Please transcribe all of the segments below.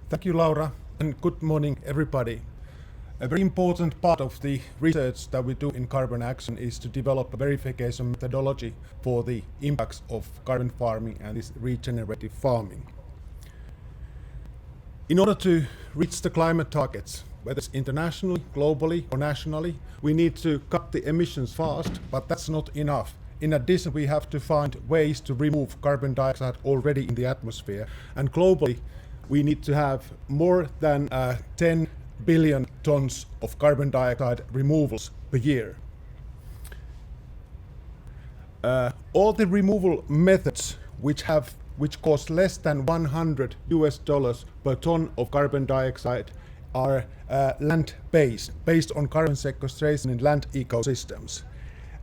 Thank you, Laura, and good morning, everybody. A very important part of the research that we do in Carbon Action is to develop a verification methodology for the impacts of carbon farming and this regenerative farming. In order to reach the climate targets, whether it's internationally, globally, or nationally, we need to cut the emissions fast, but that's not enough. In addition, we have to find ways to remove carbon dioxide already in the atmosphere, and globally, we need to have more than 10 billion tons of carbon dioxide removals per year. All the removal methods which cost less than $100 per ton of carbon dioxide are land-based, based on carbon sequestration in land ecosystems.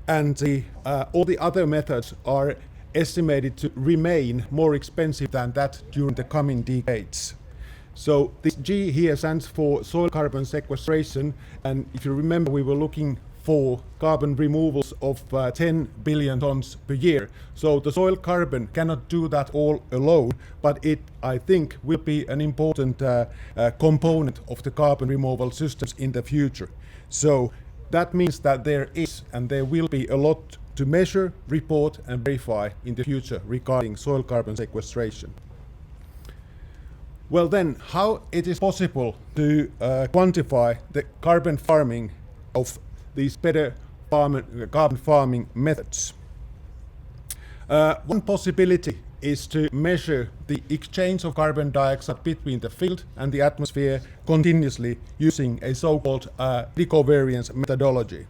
And all the other methods are estimated to remain more expensive than that during the coming decades. So this G here stands for soil carbon sequestration, and if you remember, we were looking for carbon removals of 10 billion tons per year. So the soil carbon cannot do that all alone, but it, I think, will be an important component of the carbon removal systems in the future. So that means that there is and there will be a lot to measure, report, and verify in the future regarding soil carbon sequestration. Well then, how it is possible to quantify the carbon farming of these better carbon farming methods? One possibility is to measure the exchange of carbon dioxide between the field and the atmosphere continuously using a so-called covariance methodology.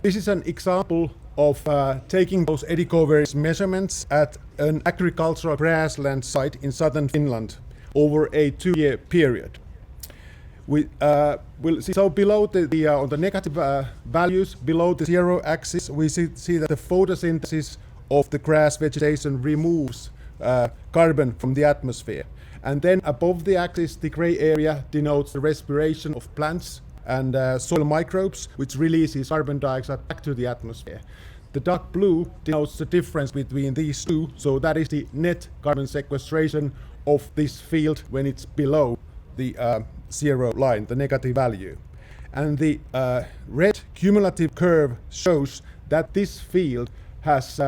This is an example of taking those eddy covariance measurements at an agricultural grassland site in southern Finland over a 2-year period. We will see, so below on the negative values, below the zero axis, we see that the photosynthesis of the grass vegetation removes carbon from the atmosphere. And then above the axis, the gray area denotes the respiration of plants and soil microbes, which releases carbon dioxide back to the atmosphere. The dark blue denotes the difference between these two, so that is the net carbon sequestration of this field when it's below the zero line, the negative value. And the red cumulative curve shows that this field has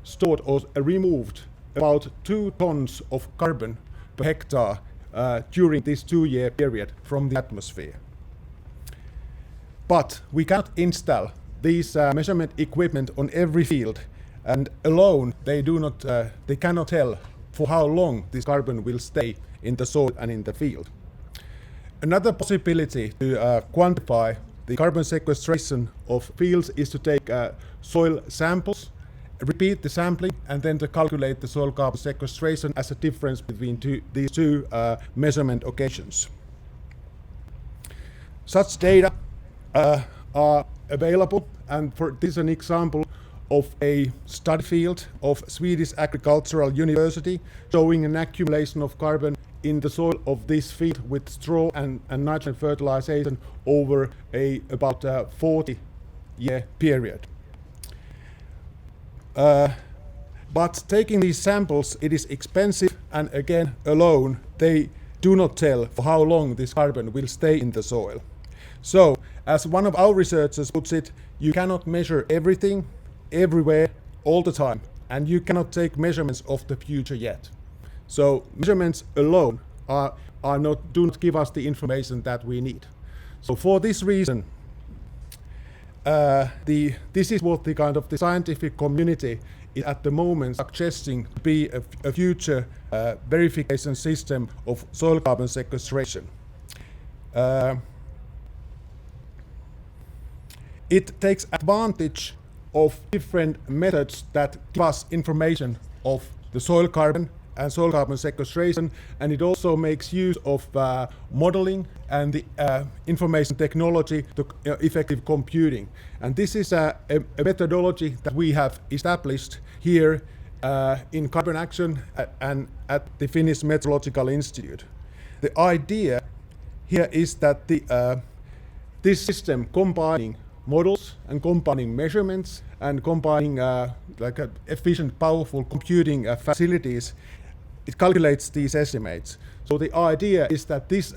stored or removed about 2 tons of carbon per hectare during this 2-year period from the atmosphere. But we cannot install these measurement equipment on every field, and alone they cannot tell for how long this carbon will stay in the soil and in the field. Another possibility to quantify the carbon sequestration of fields is to take soil samples, repeat the sampling, and then to calculate the soil carbon sequestration as a difference between these two measurement occasions. Such data are available, and this is an example of a study field of Swedish Agricultural University showing an accumulation of carbon in the soil of this field with straw and nitrogen fertilization over about 40-year period. But taking these samples, it is expensive, and again, alone, they do not tell for how long this carbon will stay in the soil. So, as one of our researchers puts it, you cannot measure everything, everywhere, all the time, and you cannot take measurements of the future yet. So measurements alone do not give us the information that we need. So for this reason, this is what the scientific community is at the moment suggesting to be a future verification system of soil carbon sequestration. It takes advantage of different methods that give us information of the soil carbon and soil carbon sequestration, and it also makes use of modeling and the information technology to effective computing. And this is a methodology that we have established here in Carbon Action and at the Finnish Meteorological Institute. The idea here is that this system combining models and combining measurements and combining efficient, powerful computing facilities it calculates these estimates. So the idea is that this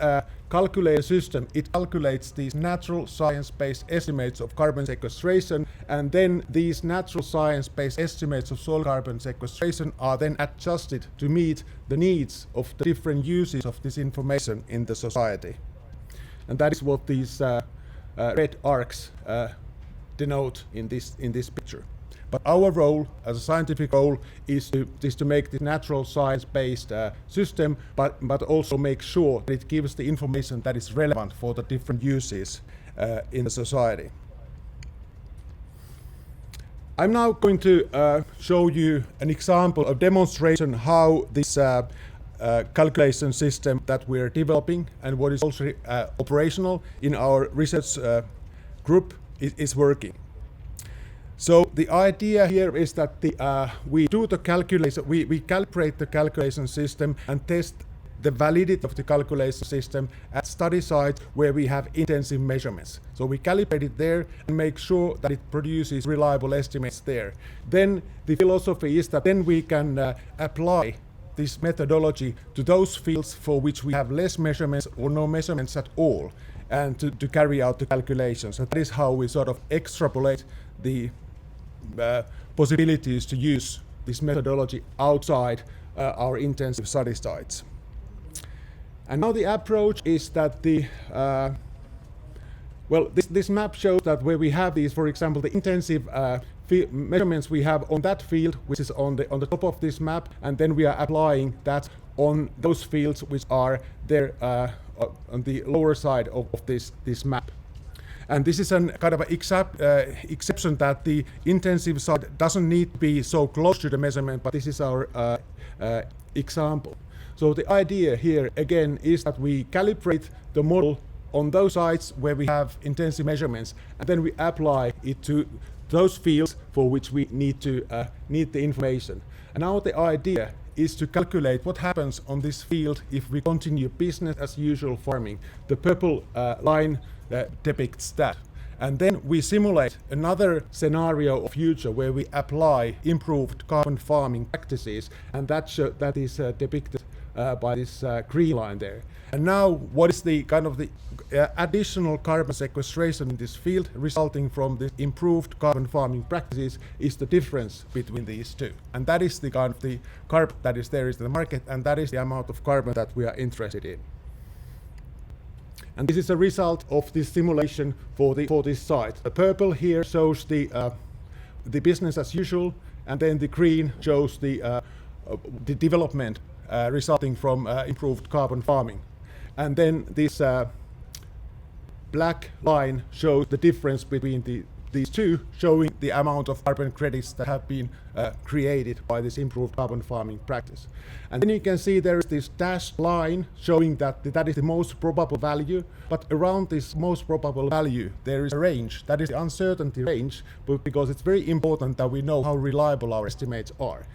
calculator system, it calculates these natural science-based estimates of carbon sequestration, and then these natural science-based estimates of soil carbon sequestration are then adjusted to meet the needs of the different uses of this information in the society. And that is what these red arcs denote in this picture. But our role as a scientific role is to make the natural science-based system, but also make sure that it gives the information that is relevant for the different uses in the society. I'm now going to show you an example, a demonstration how this calculation system that we're developing and what is also operational in our research group is working. So the idea here is that we do the calculation, we calibrate the calculation system and test the validity of the calculation system at study sites where we have intensive measurements. So we calibrate it there and make sure that it produces reliable estimates there. Then the philosophy is that then we can apply this methodology to those fields for which we have less measurements or no measurements at all, and to carry out the calculations. So that is how we sort of extrapolate the possibilities to use this methodology outside our intensive study sites. And now the approach is that this map shows that where we have these, for example, the intensive measurements we have on that field, which is on the top of this map, and then we are applying that on those fields which are there on the lower side of this map. And this is a kind of exception that the intensive side doesn't need to be so close to the measurement, but this is our example. So the idea here again is that we calibrate the model on those sites where we have intensive measurements, and then we apply it to those fields for which we need the information. And now the idea is to calculate what happens on this field if we continue business as usual farming. The purple line depicts that. And then we simulate another scenario of future where we apply improved carbon farming practices, and that is depicted by this green line there. And now what is the kind of the additional carbon sequestration in this field resulting from the improved carbon farming practices is the difference between these two. And that is the kind of the carbon that is there in the market, and that is the amount of carbon that we are interested in. And this is a result of this simulation for this site. The purple here shows the business as usual, and then the green shows the development resulting from improved carbon farming. And then this black line shows the difference between these two, showing the amount of carbon credits that have been created by this improved carbon farming practice. And then you can see there is this dashed line showing that is the most probable value, but around this most probable value there is a range, that is the uncertainty range, because it's very important that we know how reliable our estimates are.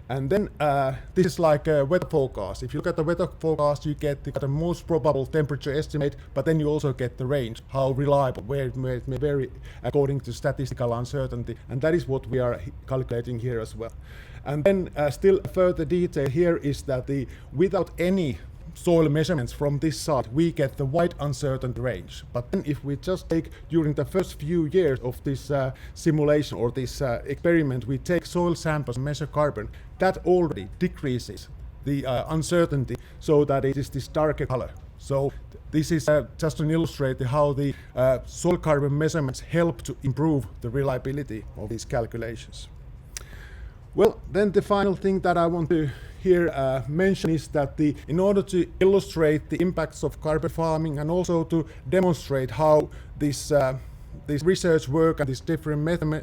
And then this is like a weather forecast. If you look at the weather forecast, you get the most probable temperature estimate, but then you also get the range, how reliable, where it may vary according to statistical uncertainty. And that is what we are calculating here as well. And then still further detail here is that without any soil measurements from this site, we get the wide uncertainty range. But then if we just take during the first few years of this simulation or this experiment, we take soil samples and measure carbon, that already decreases the uncertainty so that it is this darker color. So this is just to illustrate how the soil carbon measurements help to improve the reliability of these calculations. Well, then the final thing that I want to here mention is that in order to illustrate the impacts of carbon farming and also to demonstrate how this research work and these different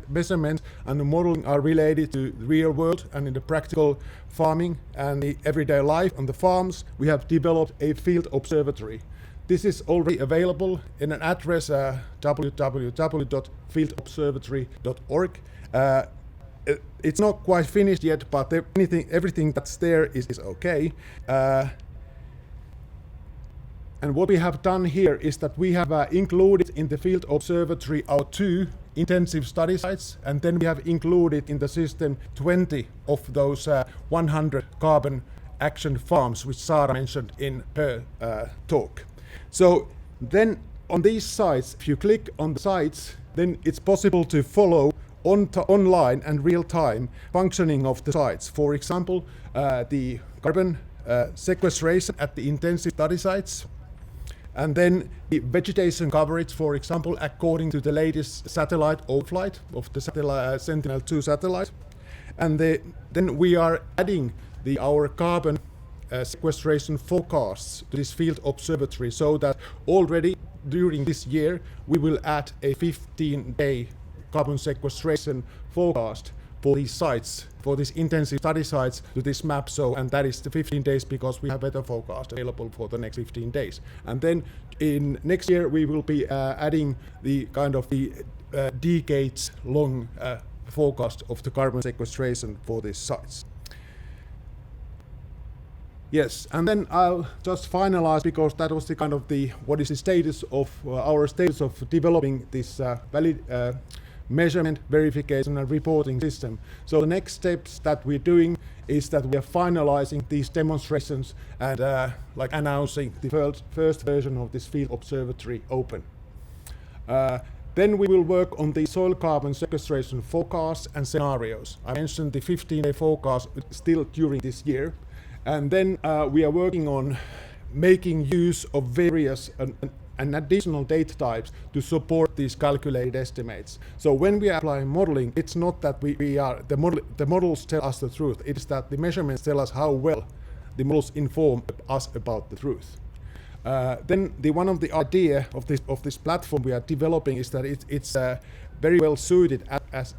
measurements and the modeling are related to the real world and in the practical farming and the everyday life on the farms, we have developed a field observatory. This is already available in an address www.fieldobservatory.org. It's not quite finished yet, but everything that's there is okay. And what we have done here is that we have included in the field observatory our 2 intensive study sites, and then we have included in the system 20 of those 100 carbon action farms, which Sara mentioned in her talk. So then on these sites, if you click on the sites, then it's possible to follow online and real-time functioning of the sites. For example, the carbon sequestration at the intensive study sites, and then the vegetation coverage, for example, according to the latest satellite overflight of the Sentinel-2 satellite. And then we are adding our carbon sequestration forecasts to this field observatory, so that already during this year we will add a 15-day carbon sequestration forecast for these sites, for these intensive study sites, to this map. So, and that is the 15 days because we have weather forecast available for the next 15 days. And then in next year we will be adding the kind of the decades long forecast of the carbon sequestration for these sites. Yes, and then I'll just finalize, because that was the kind of what is the status of our status of developing this valid measurement, verification and reporting system. So the next steps that we're doing is that we are finalizing these demonstrations and like announcing the first version of this field observatory open. Then we will work on the soil carbon sequestration forecasts and scenarios. I mentioned the 15-day forecast still during this year. And then we are working on making use of various and additional data types to support these calculated estimates. So when we apply modeling, it's not that the models tell us the truth. It's that the measurements tell us how well the models inform us about the truth. Then one of the idea of this platform we are developing is that it's very well suited as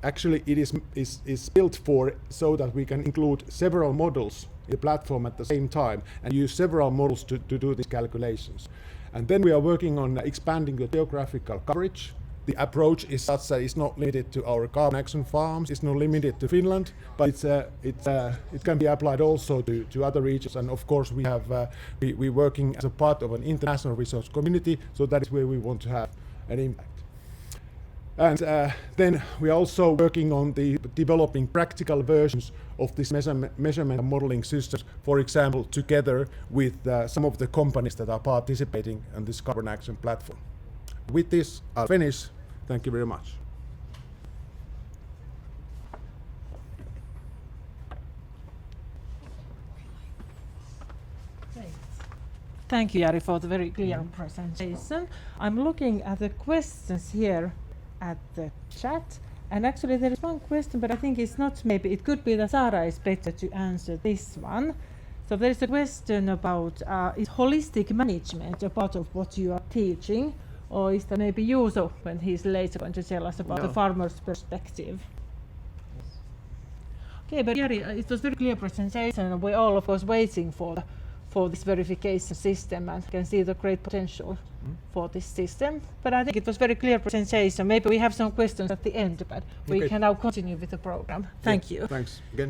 actually it is built for, so that we can include several models in the platform at the same time and use several models to do these calculations. And then we are working on expanding the geographical coverage. The approach is such that it's not limited to our carbon action farms, it's not limited to Finland, but it can be applied also to other regions. And of course we're working as a part of an international research community, so that is where we want to have an impact. And then we're also working on developing practical versions of this measurement and modeling systems, for example, together with some of the companies that are participating in this carbon action platform. With this, I'll finish. Thank you very much. Thank you, Jari, for the very clear presentation. I'm looking at the questions here at the chat, and actually there is one question, but I think it's not, maybe it could be that Sara is better to answer this one. So there is a question about is holistic management a part of what you are teaching, or is that maybe Juuso, when he's later going to tell us about the farmer's perspective? Okay, but Jari, it was very clear presentation, and we're all of course waiting for this verification system, and can see the great potential for this system. But I think it was very clear presentation. Maybe we have some questions at the end, but we can now continue with the program. Thank you. Thanks again.